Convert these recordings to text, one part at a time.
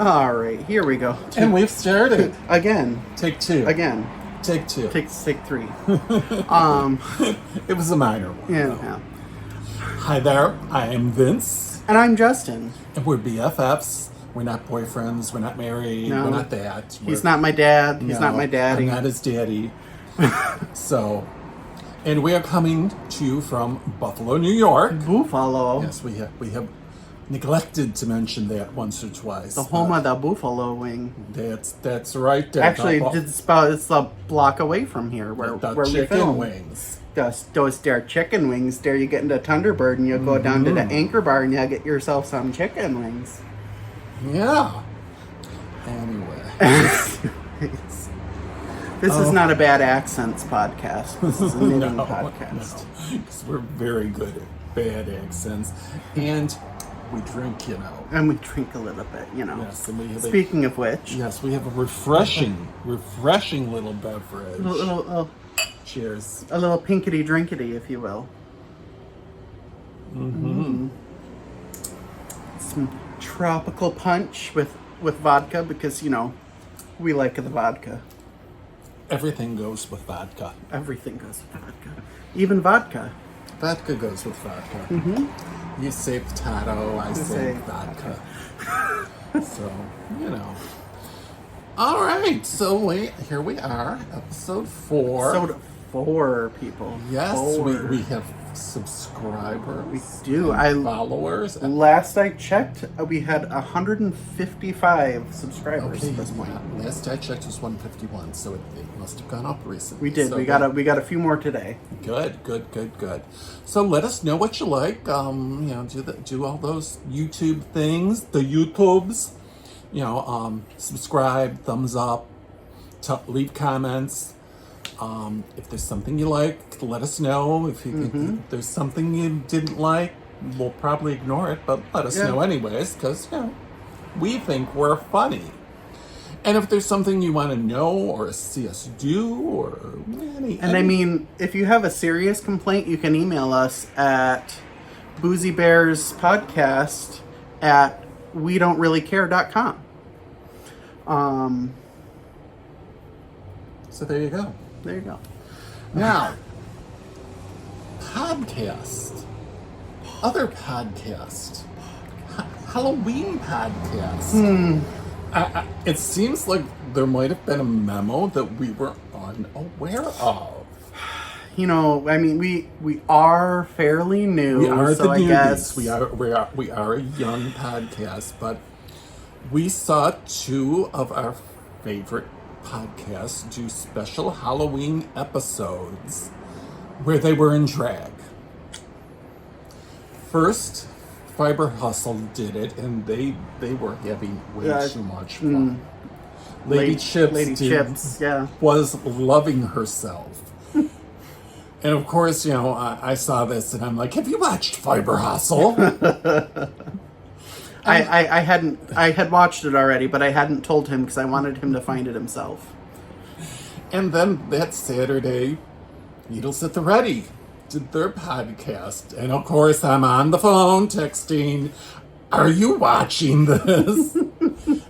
All right, here we go. And we've started. Again. Take two. Again. Take two. Take three. It was a minor one. Yeah. Hi there, I am Vince. And I'm Justin. And we're BFFs. We're not boyfriends. We're not married. No. We're not that. He's not my dad. He's not my daddy. I'm not his daddy. And we are coming to you from Buffalo, New York. Buffalo. Yes, we have neglected to mention that once or twice. The home of the buffalo wing. That's right there. Actually, it's a block away from here where we chicken film. wings. Those there chicken wings. There you get into Thunderbird and you go down to the Anchor Bar and you get yourself some chicken wings. Yeah. Anyway. This is not a bad accents podcast. This is a knitting podcast. No, because we're very good at bad accents. And we drink, And we drink a little bit, Yes, and we have Speaking of which. Yes, we have a refreshing little beverage. Cheers. A little pinkety drinkety, if you will. Some tropical punch with vodka because, we like the vodka. Everything goes with vodka. Everything goes with vodka. Even vodka. Vodka goes with vodka. You say potato, I say vodka. So, All right, so here we are, episode 4. Episode 4, people. Yes, 4. we have subscribers. We do. Followers. Last I checked, we had 155 subscribers at this point. Yeah. Last I checked was 151, so it must have gone up recently. We did. So we got a few more today. Good. So let us know what you like. Do all those YouTube things, the YouTubes. Subscribe, thumbs up, leave comments. If there's something you like, let us know. If there's something you didn't like, we'll probably ignore it, but let us know anyways, because, we think we're funny. And if there's something you want to know or see us do, or if you have a serious complaint, you can email us at booziebearspodcast@wedon'treallycare.com. So there you go. There you go. Now, podcast. Other podcast. Halloween podcast. It seems like there might have been a memo that we were unaware of. We are fairly new. We are so the I newbies. guess We are a young podcast, but we saw 2 of our favorite podcasts do special Halloween episodes where they were in drag. First, Fiber Hustle did it, and they were having way too much fun. Lady Chips was loving herself. And of course, I saw this and I'm like, have you watched Fiber Hustle? I had watched it already, but I hadn't told him because I wanted him to find it himself. And then that Saturday, Needles at the Ready did their podcast. And of course, I'm on the phone texting, are you watching this?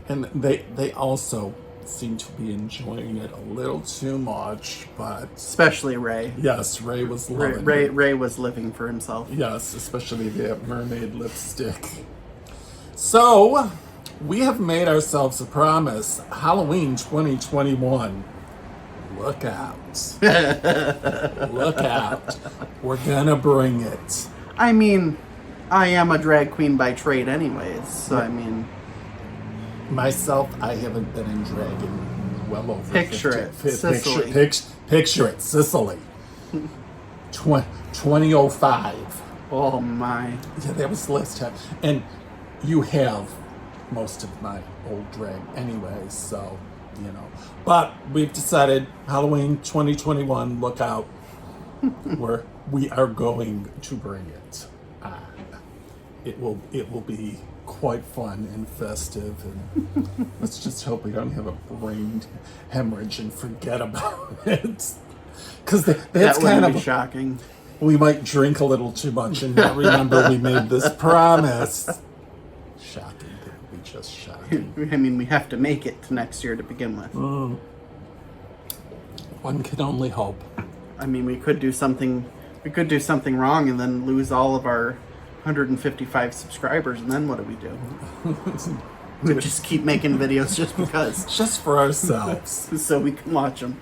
And they also seem to be enjoying it a little too much, but... Especially Ray. Yes, Ray was loving it. Ray was living for himself. Yes, especially that mermaid lipstick. So, we have made ourselves a promise. Halloween 2021. Look out. Look out. We're gonna bring it. I am a drag queen by trade anyways, so Myself, I haven't been in drag in well over Picture it, Sicily. Picture it, Sicily. 2005. Oh my. Yeah, that was the last time. And you have most of my old drag anyway, so, But we've decided Halloween 2021, look out. We are going to bring it on. It will be quite fun and festive, and let's just hope we don't have a brain hemorrhage and forget about it. Because that's kind of shocking. We might drink a little too much and not remember we made this promise. Shocking. That would be just shocking. I mean, we have to make it to next year to begin with. One can only hope. I mean, we could do something wrong and then lose all of our 155 subscribers, and then what do we do? We just keep making videos just because. Just for ourselves. So we can watch them.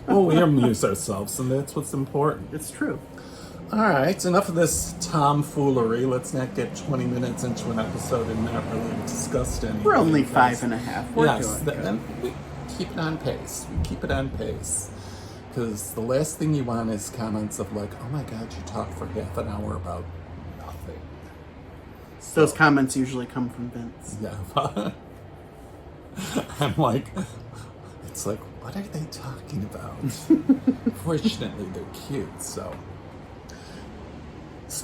Well, we amuse ourselves, and that's what's important. It's true. All right, enough of this tomfoolery. Let's not get 20 minutes into an episode and not really discussed anything. We're only 5.5. We're Yes, doing good. and we keep it on pace. We keep it on pace. Because the last thing you want is comments of like, oh my God, you talked for half an hour about nothing. Those comments usually come from Vince. Yeah. I'm like, it's like, what are they talking about? Fortunately, they're cute, so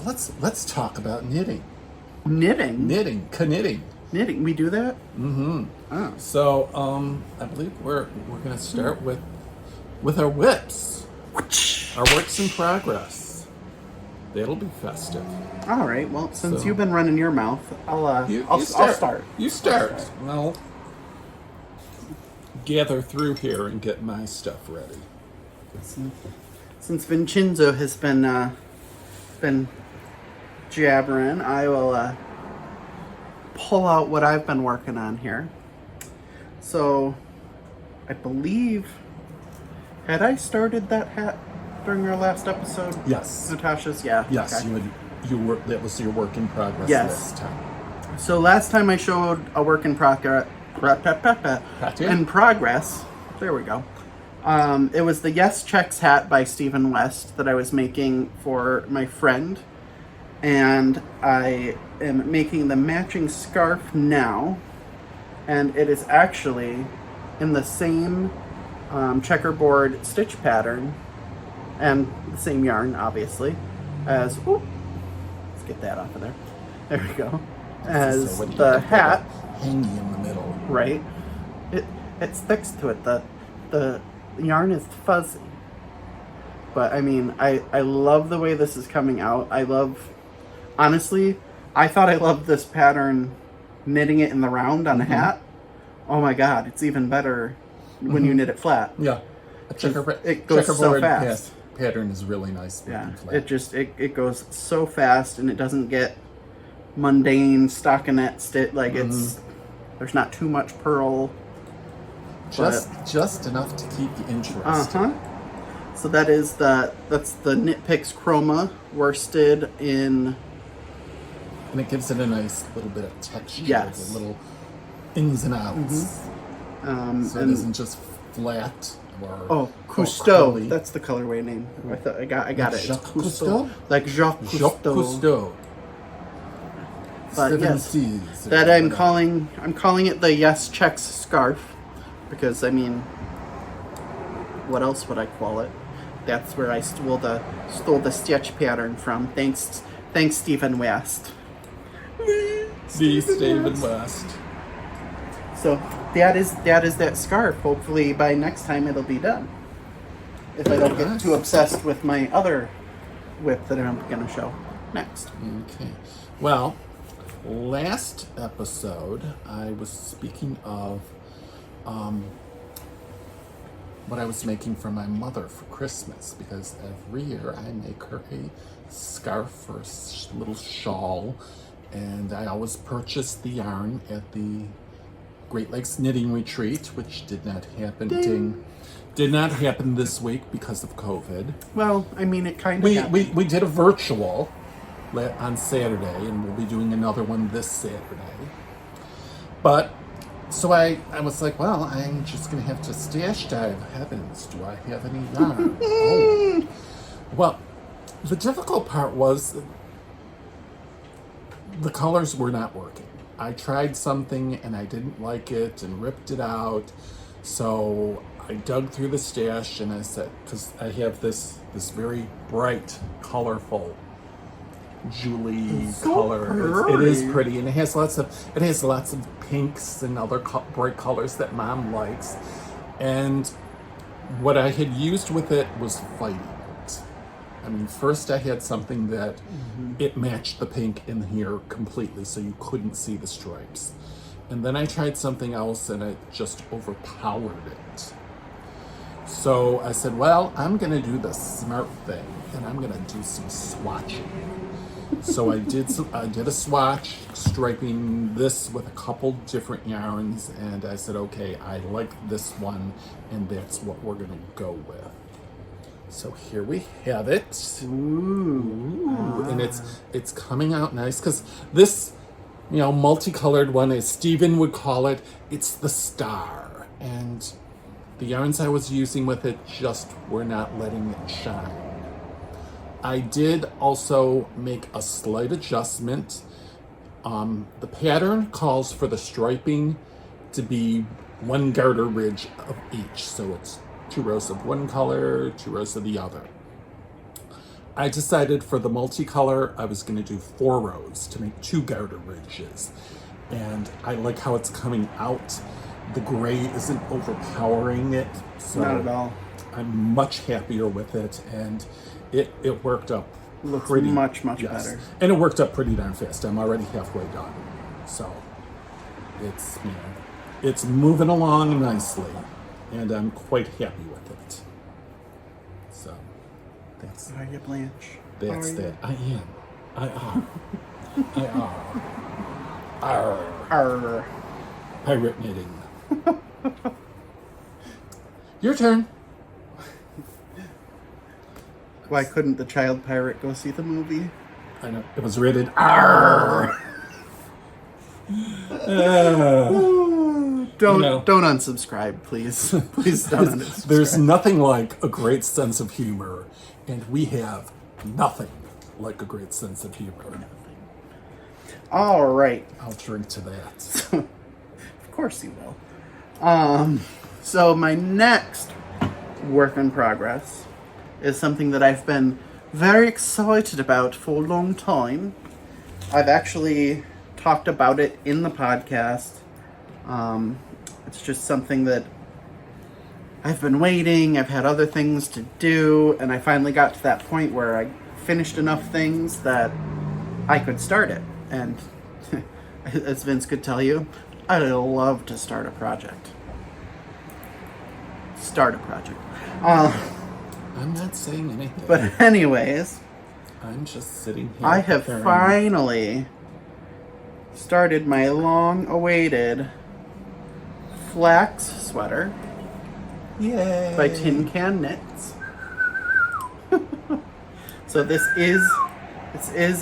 let's talk about knitting. Knitting? Knitting. Knitting. We do that? Mm-hmm. Oh. So, I believe we're gonna start with our whips. Our works in progress. That'll be festive. All right. Well, since So- you've been running your mouth, I'll start. You start. Well, gather through here and get my stuff ready. Since Vincenzo has been jabbering, I will pull out what I've been working on here. So, I believe, had I started that hat during our last episode? Yes. Natasha's, yeah. Yes, okay. you were. That was your work in progress Yes. last time. So last time I showed a work in progress. There we go. It was the Yes Checks hat by Stephen West that I was making for my friend, and I am making the matching scarf now, and it is actually in the same checkerboard stitch pattern and the same yarn, obviously, as let's get that off of there. There we go. As So what do you the have hat. hanging in the middle. Right. It sticks to it. The yarn is fuzzy. But I mean, I love the way this is coming out. Honestly, I thought I loved this pattern knitting it in the round on a hat. Oh my God, it's even better when you knit it flat. Yeah, It goes so checkerboard fast. Pattern is really nice. Yeah, flat. it goes so fast, and it doesn't get mundane stockinette stitch. Like there's not too much purl. Just enough to keep you interested. So that's the Knit Picks Chroma worsted in. And it gives it a nice little bit of texture. Yes. The little ins and outs. So it isn't just flat or Cousteau. curly. That's the colorway name. I got it. Jacques It's Cousteau? Like Jacques Jacques Cousteau. Cousteau. But Seven yes, Seas or that I'm whatever. calling it the Yes Checks scarf, because I mean, what else would I call it? That's where I stole the stitch pattern from. Thanks Stephen West. The Stephen West. So that is that scarf. Hopefully by next time it'll be done. If I don't get too obsessed with my other whip that I'm going to show next. Okay. Well, last episode I was speaking of what I was making for my mother for Christmas, because every year I make her a scarf or a little shawl, and I always purchase the yarn at the Great Lakes Knitting Retreat, which did not happen. Did not happen this week because of COVID. Well, I mean, it kind of We did a virtual on Saturday, and we'll be doing another one this Saturday. But so I was like, well, I'm just gonna have to stash dive. Heavens, do I have any yarn? Oh. Well, the difficult part was the colors were not working. I tried something and I didn't like it and ripped it out. So I dug through the stash and I said, because I have this very bright, colorful Julie so color. It is pretty, and it has lots of pinks and other bright colors that Mom likes. And what I had used with it was fighting it. I mean, first I had something that it matched the pink in here completely, so you couldn't see the stripes. And then I tried something else and it just overpowered it. So I said, well, I'm going to do the smart thing and I'm going to do some swatching. So I did a swatch, striping this with a couple different yarns, and I said, okay, I like this one, and that's what we're going to go with. So here we have it. Ooh. And it's coming out nice, because this, multicolored one, as Stephen would call it, it's the star. And the yarns I was using with it just were not letting it shine. I did also make a slight adjustment. The pattern calls for the striping to be one garter ridge of each. So it's 2 rows of one color, 2 rows of the other. I decided for the multicolor, I was going to do 4 rows to make 2 garter ridges. And I like how it's coming out. The gray isn't overpowering it. So not at all. I'm much happier with it, and it worked up looks pretty much better. And it worked up pretty darn fast. I'm already halfway done. So it's moving along nicely, and I'm quite happy with it. So that's Are you, Blanche? That's Are that. you? I am. I are. I are. Arr. Arr. Pirate knitting. Your turn. Why couldn't the child pirate go see the movie? I know. It was rated R. Don't unsubscribe, please. Please don't unsubscribe. There's nothing like a great sense of humor, and we have nothing like a great sense of humor. All right. I'll drink to that. Of course you will. So my next work in progress is something that I've been very excited about for a long time. I've actually talked about it in the podcast. It's just something that I've been waiting. I've had other things to do, and I finally got to that point where I finished enough things that I could start it. And as Vince could tell you, I love to start a project. I'm not saying anything. But anyways, I'm just sitting here. I have finally started my long-awaited flax sweater. Yay! By Tin Can Knits. So this is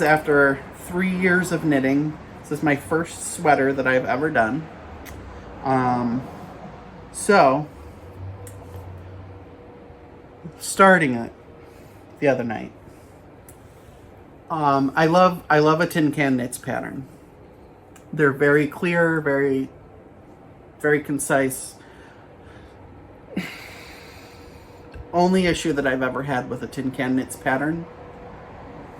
after 3 years of knitting. This is my first sweater that I've ever done. So starting it the other night. I love a Tin Can Knits pattern. They're very clear, very concise. Only issue that I've ever had with a Tin Can Knits pattern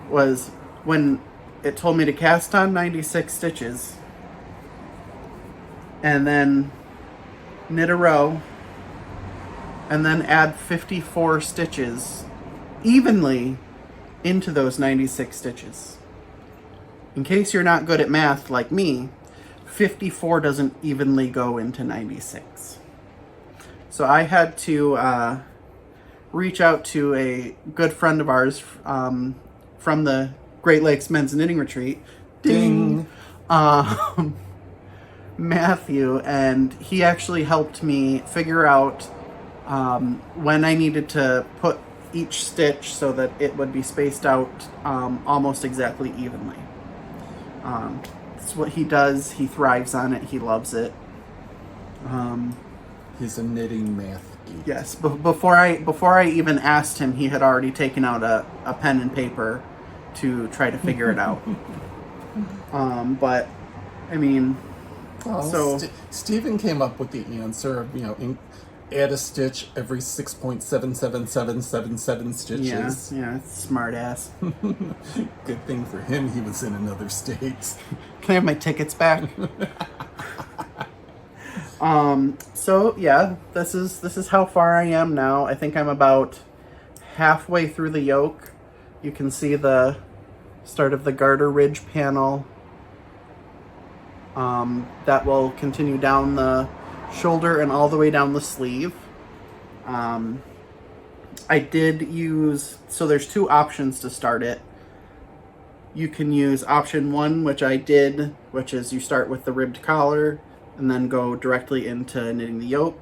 was when it told me to cast on 96 stitches and then knit a row and then add 54 stitches evenly into those 96 stitches. In case you're not good at math like me, 54 doesn't evenly go into 96. So I had to reach out to a good friend of ours from the Great Lakes Men's Knitting Retreat. Ding! Matthew, and he actually helped me figure out when I needed to put each stitch so that it would be spaced out almost exactly evenly. That's what he does. He thrives on it. He loves it. He's a knitting math geek. Yes, before I even asked him, he had already taken out a pen and paper to try to figure it out. But I mean, well, so Stephen came up with the answer of add a stitch every 6.77777 stitches. Yeah, smart ass. Good thing for him, he was in another state. Can I have my tickets back? So yeah, this is how far I am now. I think I'm about halfway through the yoke. You can see the start of the garter ridge panel that will continue down the shoulder and all the way down the sleeve. I did use, so there's two options to start it. You can use option 1, which I did, which is you start with the ribbed collar and then go directly into knitting the yoke.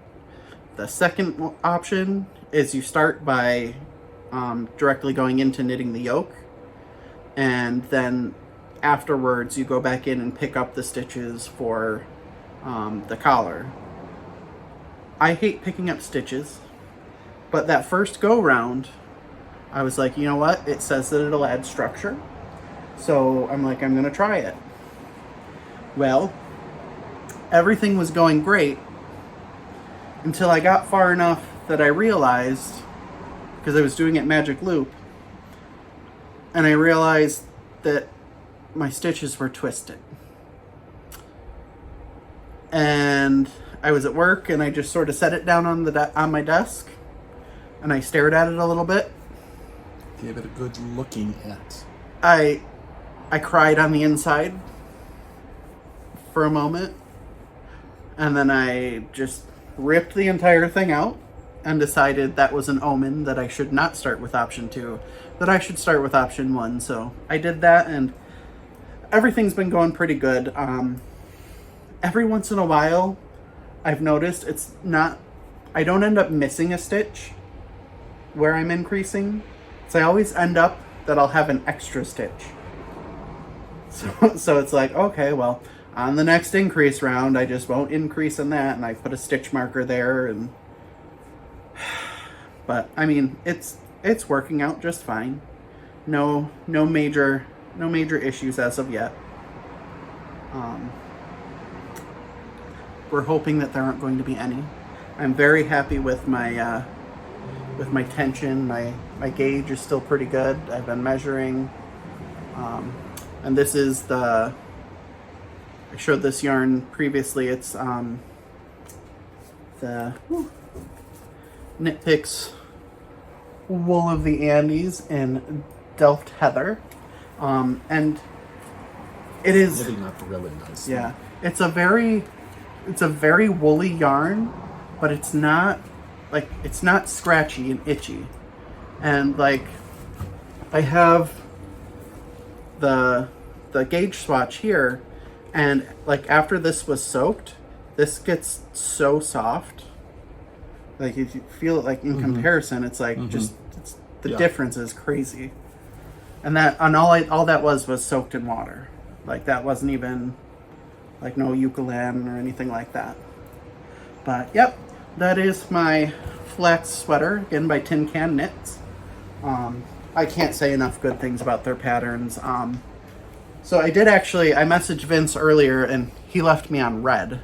The second option is you start by directly going into knitting the yoke, and then afterwards you go back in and pick up the stitches for the collar. I hate picking up stitches, but that first go round, I was like, you know what? It says that it'll add structure. So I'm like, I'm going to try it. Well, everything was going great until I got far enough that I realized, because I was doing it magic loop, and I realized that my stitches were twisted. And I was at work and I just sort of set it down on my desk and I stared at it a little bit. Gave it a good looking at. I cried on the inside for a moment, and then I just ripped the entire thing out and decided that was an omen, that I should not start with option 2, that I should start with option 1. So I did that, and everything's been going pretty good. Every once in a while, I've noticed I don't end up missing a stitch where I'm increasing. So I always end up that I'll have an extra stitch. So it's like, okay, well, on the next increase round, I just won't increase in that, and I put a stitch marker there, but I mean, it's working out just fine. No major issues as of yet. We're hoping that there aren't going to be any. I'm very happy with my tension. My gauge is still pretty good. I've been measuring. And this is I showed this yarn previously. It's the Knit Picks Wool of the Andes in Delft Heather. And it is knitting up really nice. Yeah. It's a very woolly yarn, but it's not scratchy and itchy. And like, I have the gauge swatch here, and like after this was soaked, this gets so soft. Like if you feel it, like in comparison, it's like the difference is crazy. And all that was soaked in water. Like that wasn't even like no Eucalan or anything like that. But yep, that is my flax sweater, again by Tin Can Knits. I can't say enough good things about their patterns. So I messaged Vince earlier and he left me on red.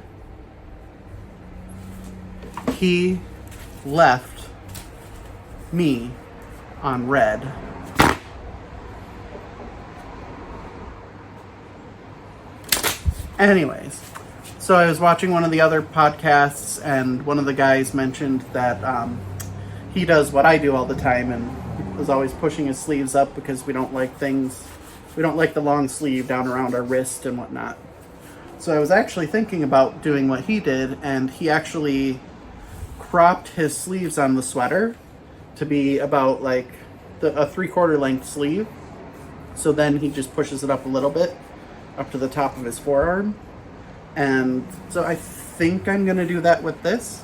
He left me on red. Anyways, so I was watching one of the other podcasts, and one of the guys mentioned that he does what I do all the time, and was always pushing his sleeves up because we don't like the long sleeve down around our wrist and whatnot. So I was actually thinking about doing what he did, and he actually cropped his sleeves on the sweater to be about like a 3/4 length sleeve. So then he just pushes it up a little bit, up to the top of his forearm. And so I think I'm going to do that with this.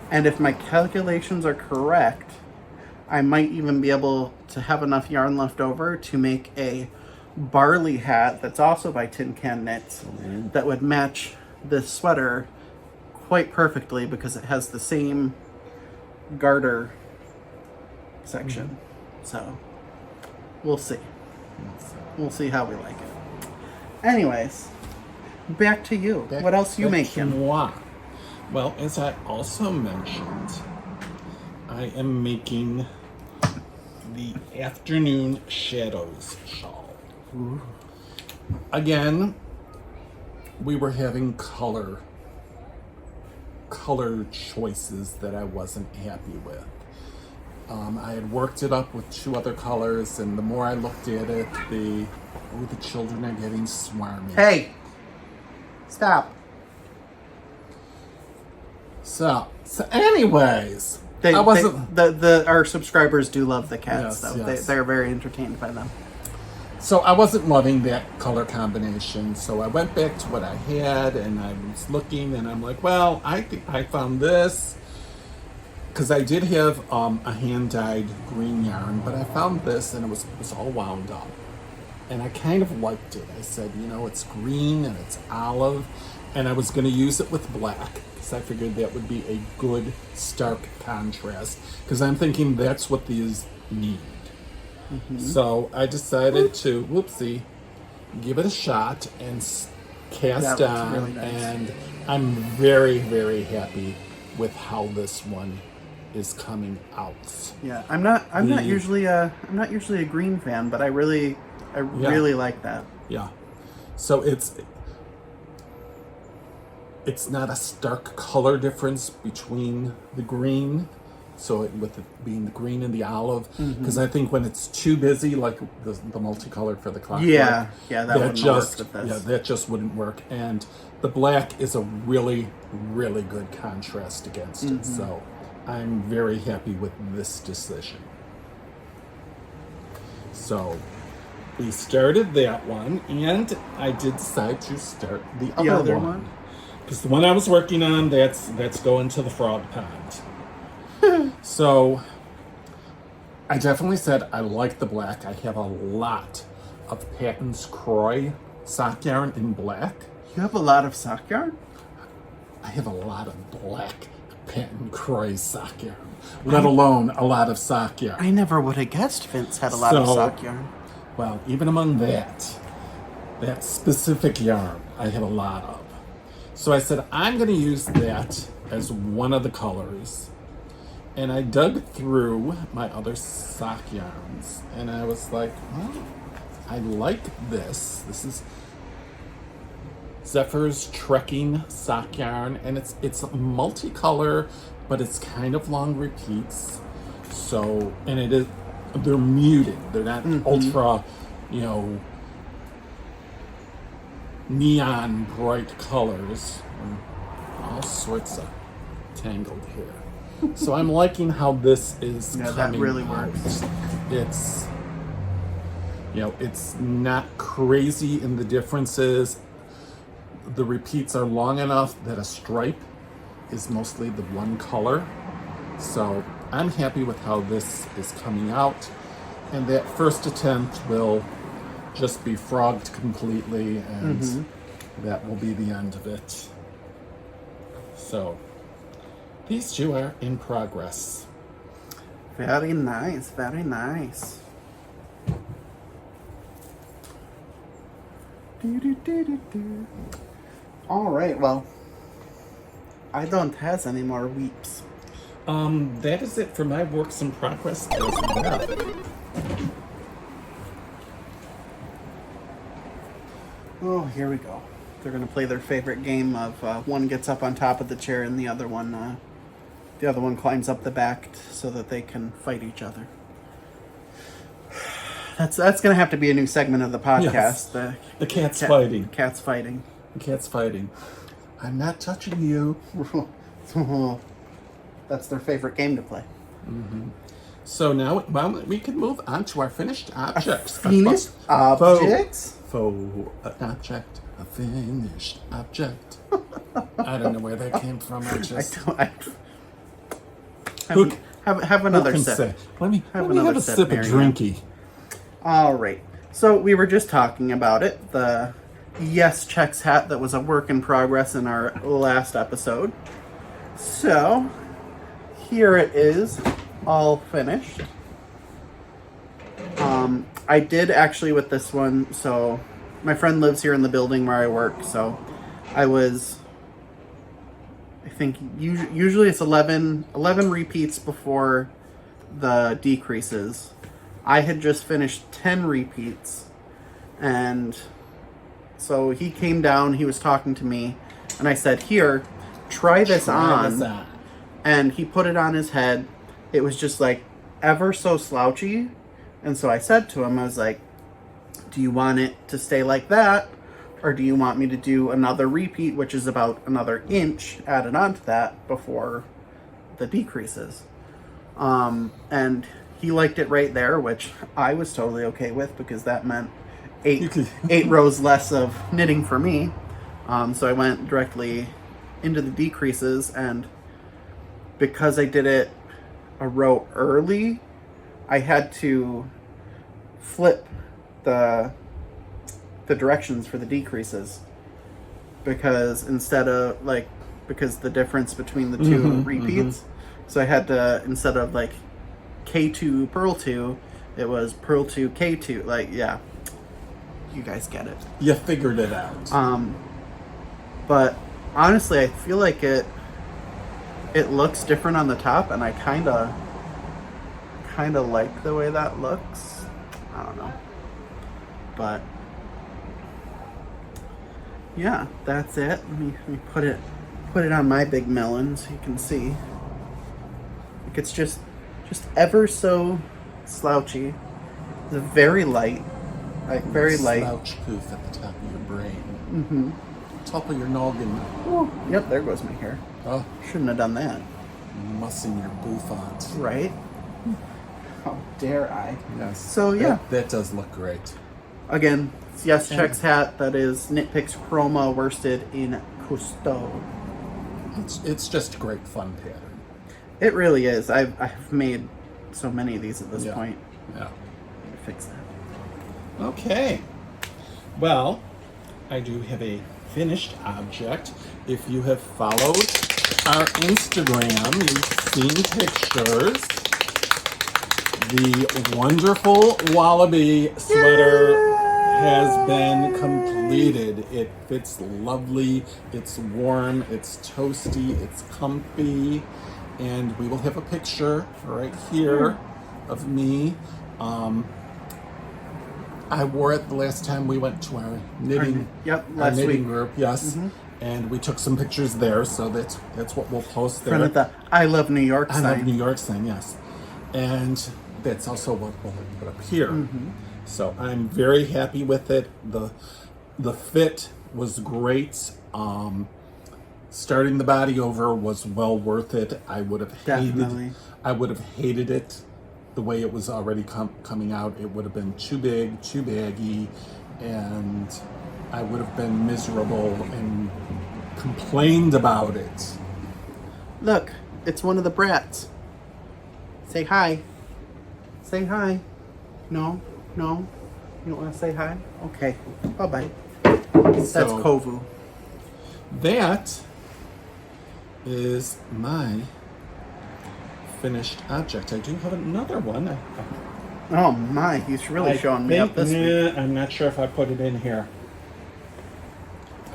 And if my calculations are correct, I might even be able to have enough yarn left over to make a barley hat that's also by Tin Can Knits that would match this sweater quite perfectly, because it has the same garter section. So we'll see. We'll see how we like it. Anyways, back to you. What else you making? Well, as I also mentioned, I am making the Afternoon Shadows shawl. Ooh. Again, we were having color choices that I wasn't happy with. I had worked it up with 2 other colors, and the more I looked at it, the children are getting swarmy. Hey! Stop. So anyways, They, I wasn't. our subscribers do love the cats, Yes, though. yes. They're very entertained by them. So I wasn't loving that color combination. So I went back to what I had, and I was looking, and I'm like, well, I think I found this. Because I did have a hand-dyed green yarn, but I found this, and it was all wound up. And I kind of liked it. I said, you know, it's green and it's olive, and I was going to use it with black, because I figured that would be a good, stark contrast. Because I'm thinking that's what these need. So I decided to, whoopsie, give it a shot and cast That looks on. really nice. And I'm very, very happy with how this one is coming out. Yeah, I'm not usually a green fan, but I really like that. Yeah. So it's not a stark color difference between the green. So with it being the green and the olive, because I think when it's too busy, like the multicolored for the clockwork, Yeah, that wouldn't just work with this. that just wouldn't work. And the black is a really, really good contrast against it. So I'm very happy with this decision. So we started that one, and I did decide to start the other one. Because the one I was working on, that's going to the frog pond. So I definitely said I like the black. I have a lot of Patton's Croy sock yarn in black. You have a lot of sock yarn? I have a lot of black Patton Croy sock yarn, let alone a lot of sock yarn. I never would have guessed Vince had a lot of So- sock yarn. Well, even among that specific yarn, I have a lot of. So I said, I'm going to use that as one of the colors. And I dug through my other sock yarns, and I was like, well, I like this. This is Zephyr's Trekking sock yarn, and it's multicolor, but it's kind of long repeats. So, and it is, they're muted. They're not ultra, neon bright colors. All sorts of tangled here. So I'm liking how this is Yeah, coming that really out. works. It's, it's not crazy in the differences. The repeats are long enough that a stripe is mostly the one color. So I'm happy with how this is coming out. And that first attempt will just be frogged completely, and that will be the end of it. So these two are in progress. Very nice, very nice. All right, well, I don't have any more weeps. That is it for my works in progress as well. Oh, here we go. They're gonna play their favorite game of one gets up on top of the chair and the other one climbs up the back so that they can fight each other. That's gonna have to be a new segment of the podcast. Yes. The cat's fighting. Cats fighting. The cat's fighting. I'm not touching you. That's their favorite game to play. So now, well, we can move on to our finished objects. Finished objects? Faux object. A finished object. I don't know where that came from. Have another sip. Say? Let me have another a sip, sip of Marianne. drinky. All right. So we were just talking about it. The Yes Checks hat that was a work in progress in our last episode. So here it is, all finished. I did actually with this one, so my friend lives here in the building where I work, so I think usually it's 11 repeats before the decreases. I had just finished 10 repeats, and so he came down, he was talking to me, and I said, here, try this on. And he put it on his head. It was just like ever so slouchy. And so I said to him, I was like, do you want it to stay like that? or do you want me to do another repeat, which is about another inch added onto that before the decreases? And he liked it right there, which I was totally okay with, because that meant eight rows less of knitting for me. So I went directly into the decreases, and because I did it a row early, I had to flip the directions for the decreases, because because the difference between the two repeats. So I had to, instead of like K2 purl 2, it was purl 2 K2. Like, yeah, you guys get it. You figured it out. But honestly, I feel like it looks different on the top, and I kind of like the way that looks. I don't know, but yeah, that's it. Let me put it on my big melon so you can see. Like, it's just ever so slouchy. It's very light, like very light. Slouch poof at the top of your brain. Top of your noggin. Oh, yep, there goes my hair. Oh, Shouldn't have done that. mussing your bouffant. Right? How dare I? Yes. So yeah, that does look great. again, it's Yes Checks hat that is Knit Picks Chroma worsted in Cousteau. It's just a great fun pattern. It really is. I've made so many of these at this point. Yeah. Fix that. Okay. Well, I do have a finished object. If you have followed our Instagram, you've seen pictures. The wonderful Wallaby sweater has been completed. It fits lovely, it's warm, it's toasty, it's comfy, and we will have a picture right here of me. I wore it the last time we went to our knitting, last knitting week. group, yes. And we took some pictures there, so that's what we'll post there. In front of the I Love New York sign. I Love New York sign, yes. And that's also what we'll put up here. So I'm very happy with it. The fit was great. Starting the body over was well worth it. I would have hated it the way it was already coming out. It would have been too big, too baggy, and I would have been miserable and complained about it. Look, it's one of the brats. Say hi. Say hi. No. You don't want to say hi? Okay. Bye-bye. That's Kovu. That is my finished object. I do have another one. Oh my, he's really showing me up this week. I'm not sure if I put it in here.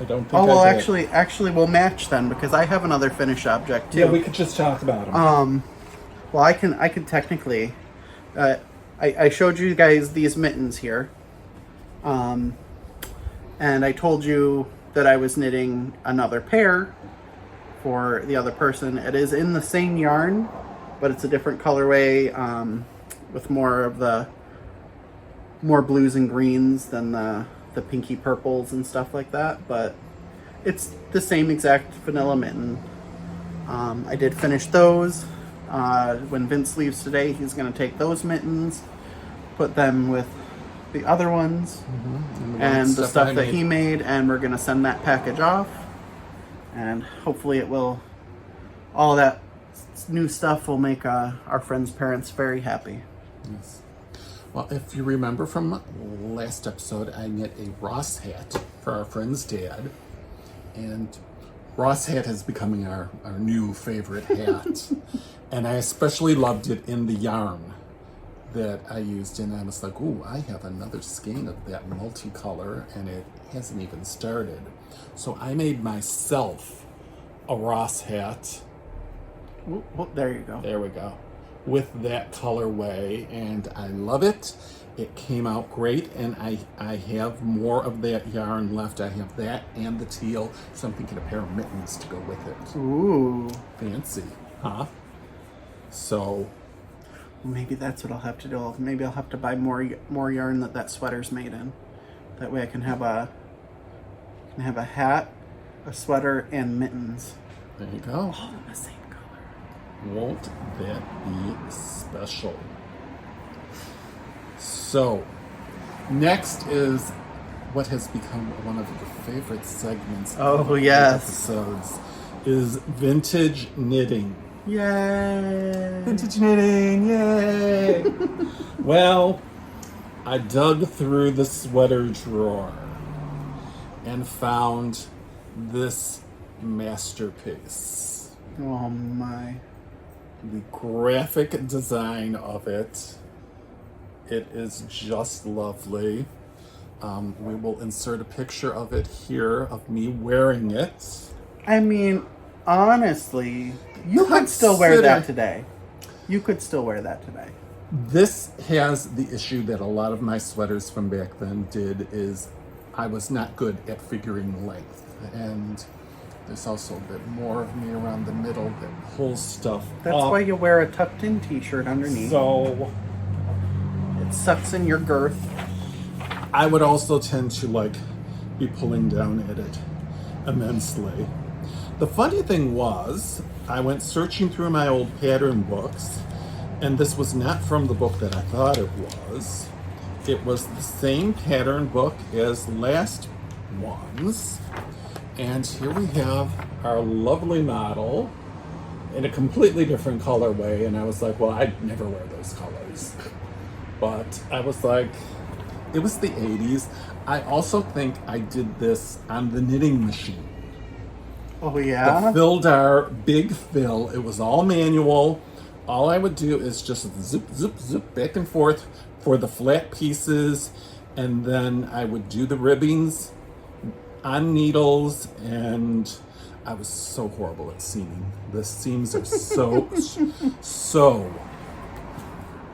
I don't think Oh, well, I did. actually we'll match then, because I have another finished object too. Yeah, we could just talk about them. Well, I can technically, I showed you guys these mittens here, and I told you that I was knitting another pair for the other person. It is in the same yarn, but it's a different colorway, with more blues and greens than the pinky purples and stuff like that, but it's the same exact vanilla mitten. I did finish those. When Vince leaves today, he's going to take those mittens, put them with the other ones, and the stuff that he made, and we're going to send that package off, and hopefully all that new stuff will make our friends' parents very happy. Yes. Well, if you remember from last episode, I knit a Ross hat for our friend's dad, and Ross hat is becoming our new favorite hat. And I especially loved it in the yarn that I used, and I was like, ooh, I have another skein of that multicolor, and it hasn't even started. So I made myself a Ross hat. Oh, there you go. There we go. With that colorway, and I love it. It came out great, and I have more of that yarn left. I have that and the teal, so I'm thinking a pair of mittens to go with it. Ooh. Fancy, huh? So maybe that's what I'll have to do. Maybe I'll have to buy more yarn that sweater's made in. That way I can have a I have a hat, a sweater, and mittens. There you go. All in the same color. Won't that be special? So, next is what has become one of the favorite segments of the episodes, is vintage knitting. Yay! Vintage knitting, yay! Well, I dug through the sweater drawer and found this masterpiece. Oh my. The graphic design of it, it is just lovely. We will insert a picture of it here, of me wearing it. I mean, honestly, you could still wear that today. You could still wear that today. This has the issue that a lot of my sweaters from back then did, is I was not good at figuring length. And there's also a bit more of me around the middle that pulls stuff That's up. why you wear a tucked-in t-shirt underneath. So it sucks in your girth. I would also tend to be pulling down at it immensely. The funny thing was, I went searching through my old pattern books, and this was not from the book that I thought it was. It was the same pattern book as last one's. And here we have our lovely model in a completely different colorway. And I was like, well, I'd never wear those colors. But I was like, it was the 80s. I also think I did this on the knitting machine. Oh, yeah? The Fildar Big Fill. It was all manual. All I would do is just zip, zip, zip back and forth for the flat pieces. And then I would do the ribbings on needles. And I was so horrible at seaming. The seams are so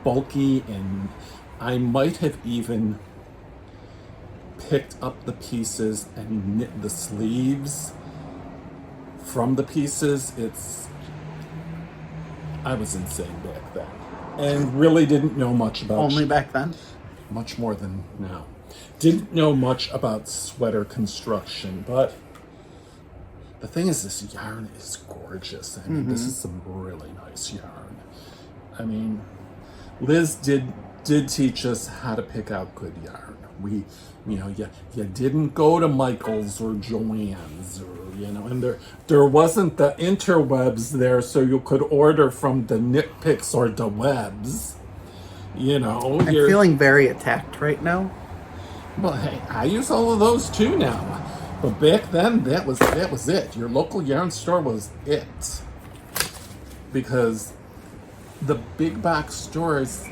bulky. And I might have even picked up the pieces and knit the sleeves from the pieces. I was insane back then, and really didn't know much about Only back then? much more than now. Didn't know much about sweater construction, but the thing is, this yarn is gorgeous. I mean, this is some really nice yarn. I mean, Liz did teach us how to pick out good yarn. You didn't go to Michael's or Joann's, and there wasn't the interwebs there, so you could order from the Knit Picks or the Webs. I'm feeling very attacked right now. Well, hey, I use all of those too now. But back then, that was it. Your local yarn store was it. Because the big box stores,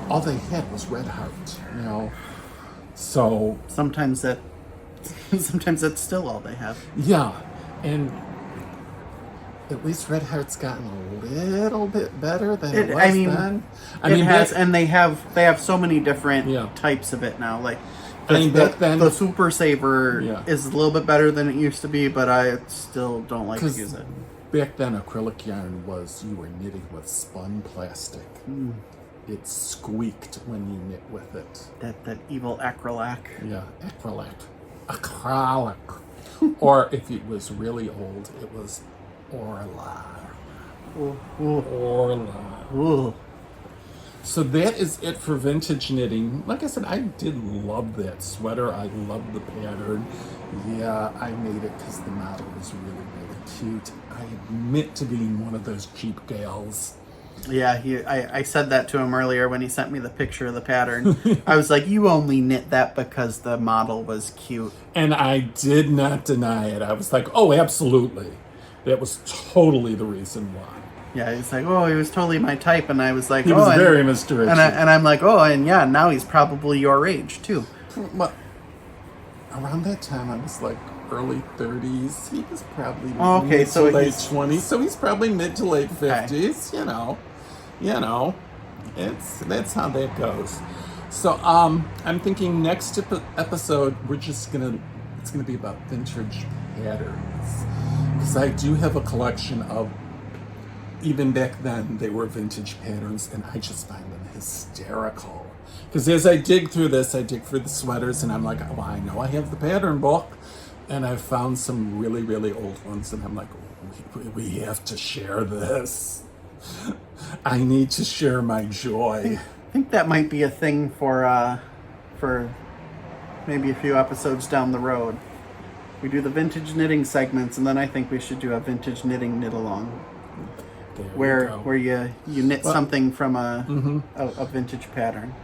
all they had was Red Heart, So Sometimes that's still all they have. yeah, and at least Red Heart's gotten a little bit better than it was then. And they have so many different types of it now. Like back then, the Super Saver is a little bit better than it used to be, but I still don't like to use it. Back then, acrylic yarn was, you were knitting with spun plastic. It squeaked when you knit with it. That evil acrylac. Yeah, acrylic. Acrylic. Or if it was really old, it was Orla. Orla. Ooh. So that is it for vintage knitting. Like I said, I did love that sweater. I loved the pattern. Yeah, I made it because the model was really, really cute. I admit to being one of those cheap gals. Yeah, I said that to him earlier when he sent me the picture of the pattern. I was like, you only knit that because the model was cute. And I did not deny it. I was like, oh, absolutely. That was totally the reason why. Yeah, he's like, oh, he was totally my type. And I was like, he was very Mr. Richie. And I'm like, oh, and yeah, now he's probably your age, too. But around that time, I was like early 30s. He was probably mid to late 20s. So he's probably mid to late 50s, that's how that goes. So I'm thinking next episode it's gonna be about vintage patterns, because I do have a collection of, even back then they were vintage patterns, and I just find them hysterical. Because as I dig through this, I dig through the sweaters, and I'm like, well, I know I have the pattern book, and I've found some really, really old ones, and I'm like, we have to share this. I need to share my joy. I think that might be a thing for maybe a few episodes down the road. We do the vintage knitting segments, and then I think we should do a vintage knitting knit along, where you knit something from a vintage pattern.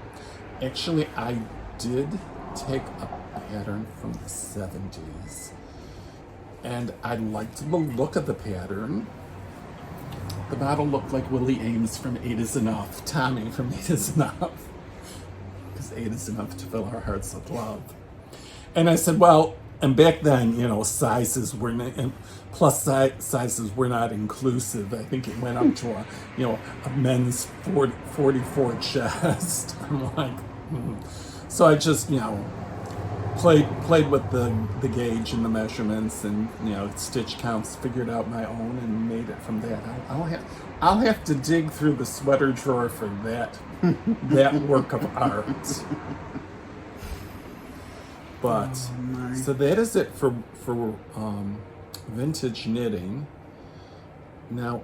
Actually, I did take a pattern from the 70s, and I liked the look of the pattern. The model looked like Willie Ames from 8 is Enough, Tommy from 8 is Enough, because 8 is enough to fill our hearts with love. And I said, well, and back then, sizes were not, plus sizes were not inclusive. I think it went up to a men's 44 chest. I'm like, So I just, played with the gauge and the measurements and, stitch counts, figured out my own and made it from that. I'll have to dig through the sweater drawer for that work of art. But so that is it for vintage knitting. Now,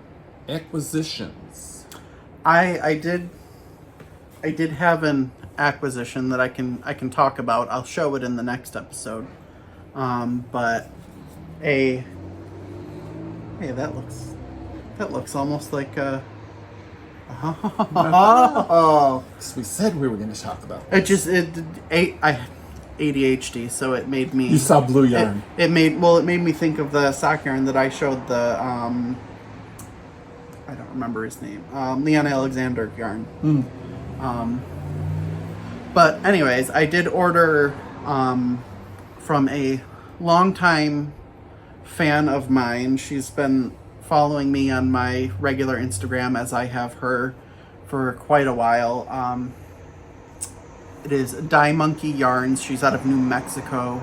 acquisitions. I did have an acquisition that I can talk about. I'll show it in the next episode. But hey, that looks almost like a. Oh, we said we were going to talk about this. I ADHD, so it made me. You saw blue yarn. It made me think of the sock yarn that I showed the I don't remember his name. Leon Alexander yarn. But anyways, I did order from a longtime fan of mine. She's been following me on my regular Instagram, as I have her for quite a while. It is Dye Monkey Yarns. She's out of New Mexico.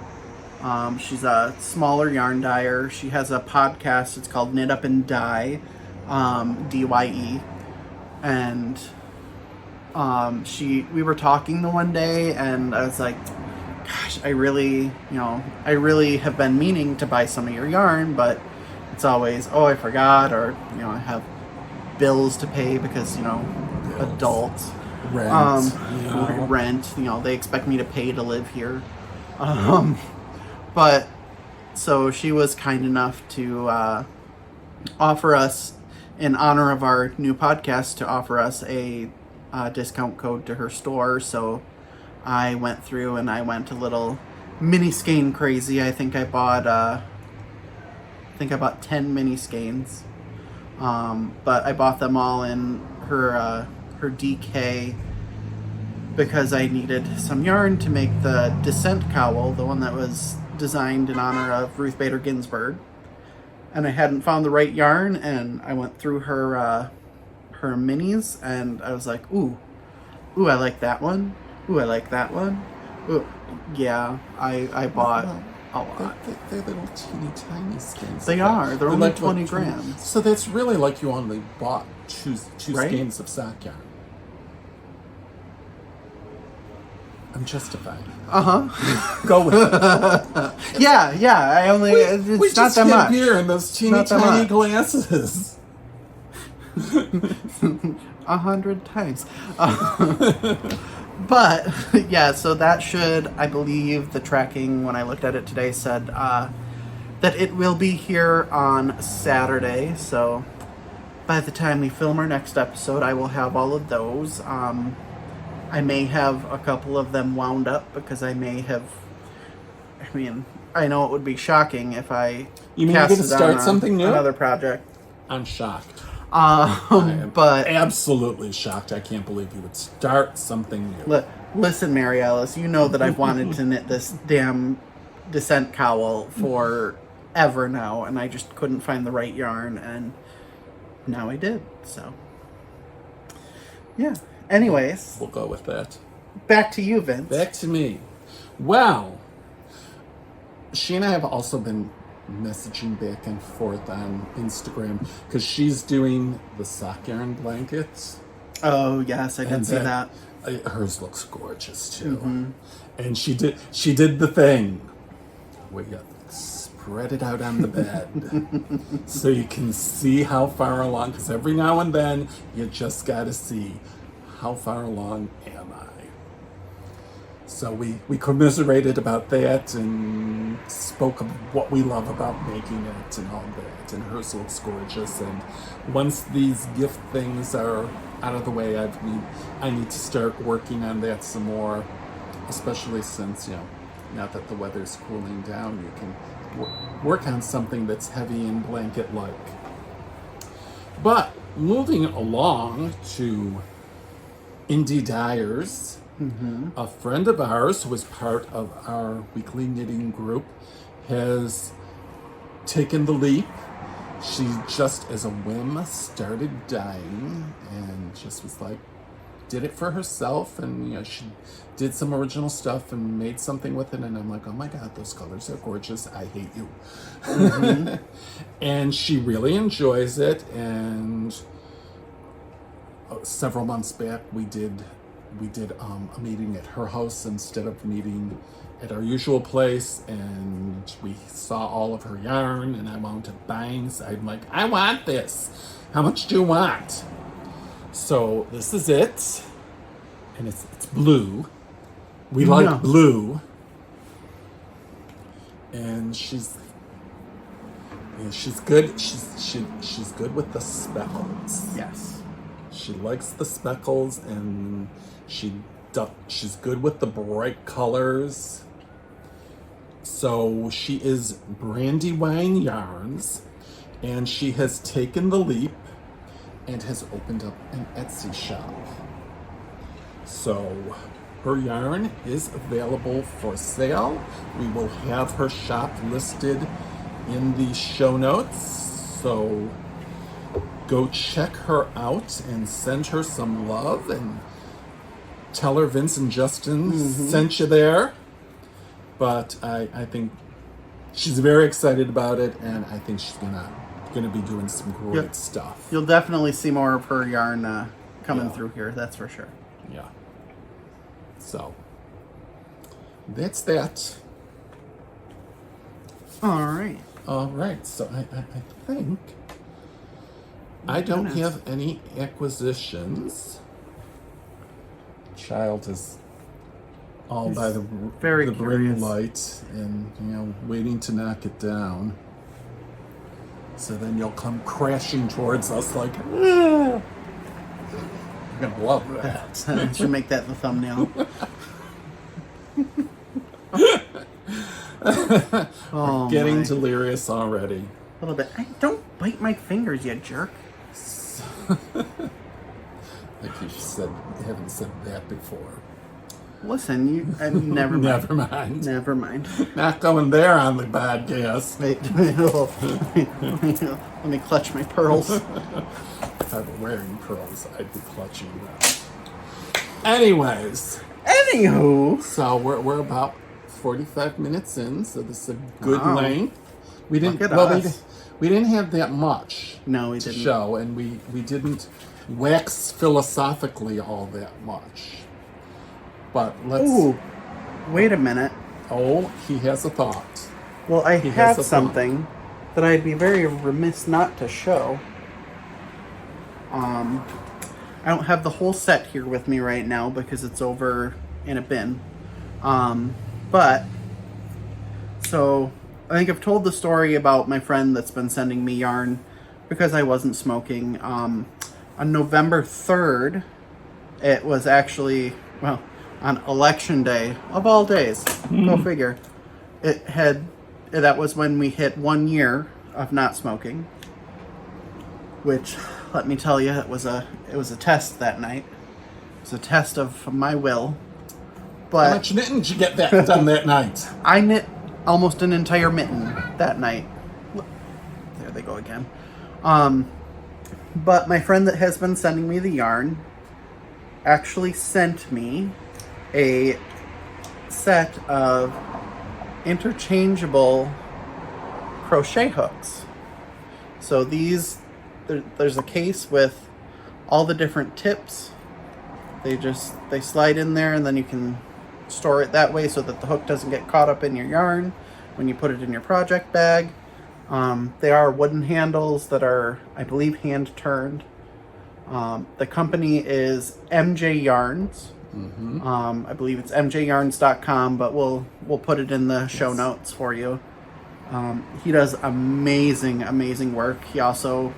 She's a smaller yarn dyer. She has a podcast. It's called Knit Up and Dye, DYE. And we were talking the one day, and I was like, gosh, I really have been meaning to buy some of your yarn, but it's always, oh, I forgot, or, I have bills to pay because, adults. Rent, they expect me to pay to live here. But so she was kind enough to offer us, in honor of our new podcast, to offer us a discount code to her store. So I went through and I went a little mini skein crazy. I think I bought 10 mini skeins. But I bought them all in her DK because I needed some yarn to make the Descent cowl, the one that was designed in honor of Ruth Bader Ginsburg. And I hadn't found the right yarn, and I went through her minis, and I was like, ooh, I like that one. Ooh, I like that one. Ooh, yeah, I bought a lot. They're little teeny tiny skeins. They are. They're only 20 grams. So that's really like you only bought two Right? skeins of sock yarn. I'm justified. Go with it. Yeah. I only. It's we not just that get much. beer in those teeny tiny glasses. 100 times. But yeah, so that should, I believe, the tracking when I looked at it today said that it will be here on Saturday. So by the time we film our next episode, I will have all of those. I may have a couple of them wound up because I may have. I mean, I know it would be shocking if I. You mean you're going to start something new? Another project. I'm shocked. But absolutely shocked. I can't believe you would start something new. Listen, Mary Alice, you know that I've wanted to knit this damn Descent cowl forever now, and I just couldn't find the right yarn, and now I did. So, yeah. Anyways, We'll go with that. Back to you, Vince. Back to me. Well, she and I have also been messaging back and forth on Instagram because she's doing the sock yarn blankets. Oh, yes, I did see that. Hers looks gorgeous too. And she did the thing where you spread it out on the bed so you can see how far along, because every now and then you just got to see how far along am I. So we commiserated about that and spoke of what we love about making it and all that. And hers looks gorgeous. And once these gift things are out of the way, I need to start working on that some more, especially since, now that the weather's cooling down, you can work on something that's heavy and blanket-like. But moving along to Indie Dyers, a friend of ours who is part of our weekly knitting group has taken the leap. She just as a whim started dyeing and just was like, did it for herself, and she did some original stuff and made something with it, and I'm like, oh my god, those colors are gorgeous, I hate you. And she really enjoys it. And several months back we did a meeting at her house instead of meeting at our usual place, and we saw all of her yarn, and I wound up buying. So I'm like, I want this. How much do you want? So this is it, and it's blue. We like blue, and she's good. She's good with the speckles. Yes. She likes the speckles, and she's good with the bright colors. So she is Brandywine Yarns, and she has taken the leap and has opened up an Etsy shop. So her yarn is available for sale. We will have her shop listed in the show notes. So go check her out and send her some love and tell her Vince and Justin sent you there. But I think she's very excited about it, and I think she's gonna be doing some great stuff. You'll definitely see more of her yarn coming through here, that's for sure. Yeah. So that's that. All right. So I think I don't have any acquisitions. Child is all by the ring curious. light and waiting to knock it down. So then you'll come crashing towards us like, ah! You're gonna love that. I should make that the thumbnail. Oh, Getting delirious already. A little bit. Don't bite my fingers, you jerk. Like you haven't said that before. Listen, never mind. Never mind. Never mind. Not going there on the podcast. Wait, let me clutch my pearls. If I were wearing pearls, I'd be clutching them. Anyways. Anywho. So we're about 45 minutes in, so this is a good length. We didn't we didn't have that much to didn't. Show, and we didn't wax philosophically all that much. But let's... Ooh, wait a minute. Oh, he has a thought. Well, I have something that I'd be very remiss not to show. I don't have the whole set here with me right now because it's over in a bin. But, so, I think I've told the story about my friend that's been sending me yarn because I wasn't smoking. On November 3rd, it was actually, on Election Day, of all days, go figure, that was when we hit 1 year of not smoking, which, let me tell you, it was a test that night. It was a test of my will. But how much knitting did you get that done that night? I knit almost an entire mitten that night. There they go again. But my friend that has been sending me the yarn actually sent me a set of interchangeable crochet hooks. So there's a case with all the different tips They slide in there, and then you can store it that way so that the hook doesn't get caught up in your yarn when you put it in your project bag. They are wooden handles that are, I believe, hand turned. The company is MJ Yarns. I believe it's mjyarns.com, but we'll put it in the show notes for you. He does amazing work. He also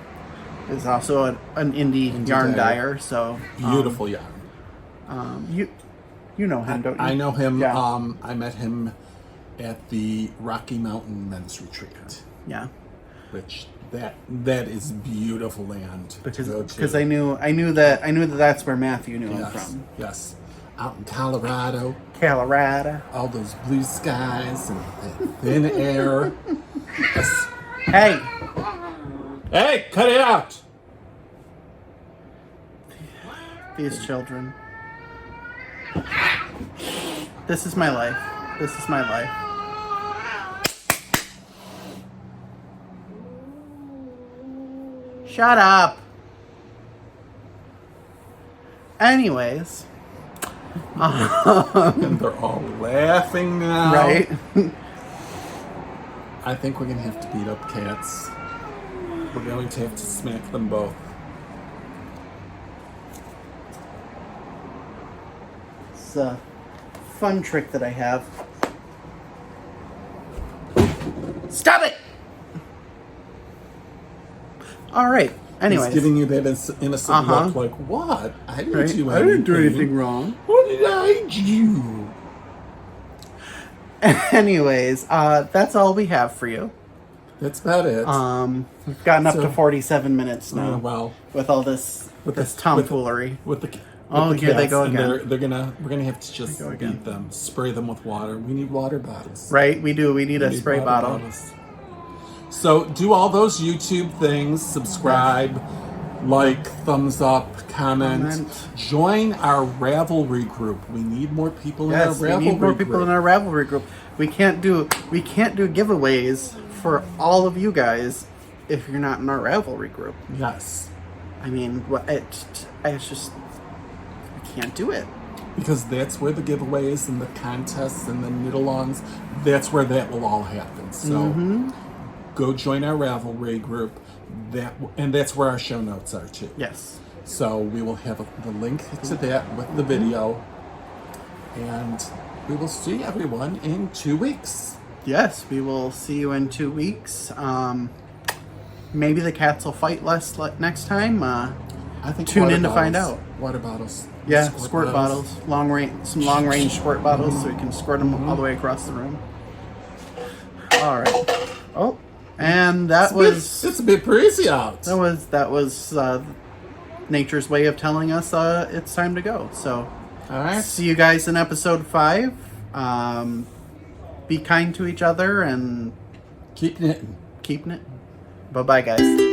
is also an indie yarn dyer. So beautiful yarn. You know him, don't you? I know him. Yeah. I met him at the Rocky Mountain Men's Retreat. Yeah. Which that is beautiful land. Because I knew that that's where Matthew knew him from. Yes. Out in Colorado. All those blue skies and that thin air. Yes. Hey, cut it out. These children. This is my life. Shut up. Anyways. And they're all laughing now. Right? I think we're going to have to beat up cats. We're going to have to smack them both. It's a fun trick that I have. Stop it! All right. Anyways. He's giving you that innocent look like, what? I didn't do anything. I didn't do anything wrong. What did I do? Anyways, that's all we have for you. That's about it. We've gotten up to 47 minutes now. Well, with all this tomfoolery. Here they go again. We're gonna have to just beat them, spray them with water. We need water bottles. Right, we do. We need a spray bottle. Bottles. So do all those YouTube things. Subscribe, like, thumbs up, comment. Join our Ravelry group. We need more people in our Ravelry group. We need more people in our Ravelry group. We can't do giveaways for all of you guys if you're not in our Ravelry group. Yes. I mean, I can't do it. Because that's where the giveaways and the contests and the knit-alongs, that's where that will all happen. So go join our Ravelry group. And that's where our show notes are too. Yes. So we will have the link to that with the video. And we will see everyone in 2 weeks. Yes, we will see you in 2 weeks. Maybe the cats will fight less next time. I think tune in to find out. Water bottles. Yeah, squirt bottles. Some long range squirt bottles, so we can squirt them all the way across the room. All right. Oh, and it's a bit breezy out. That was nature's way of telling us it's time to go. So, all right. See you guys in episode 5. Be kind to each other and keep knitting. Bye-bye, guys.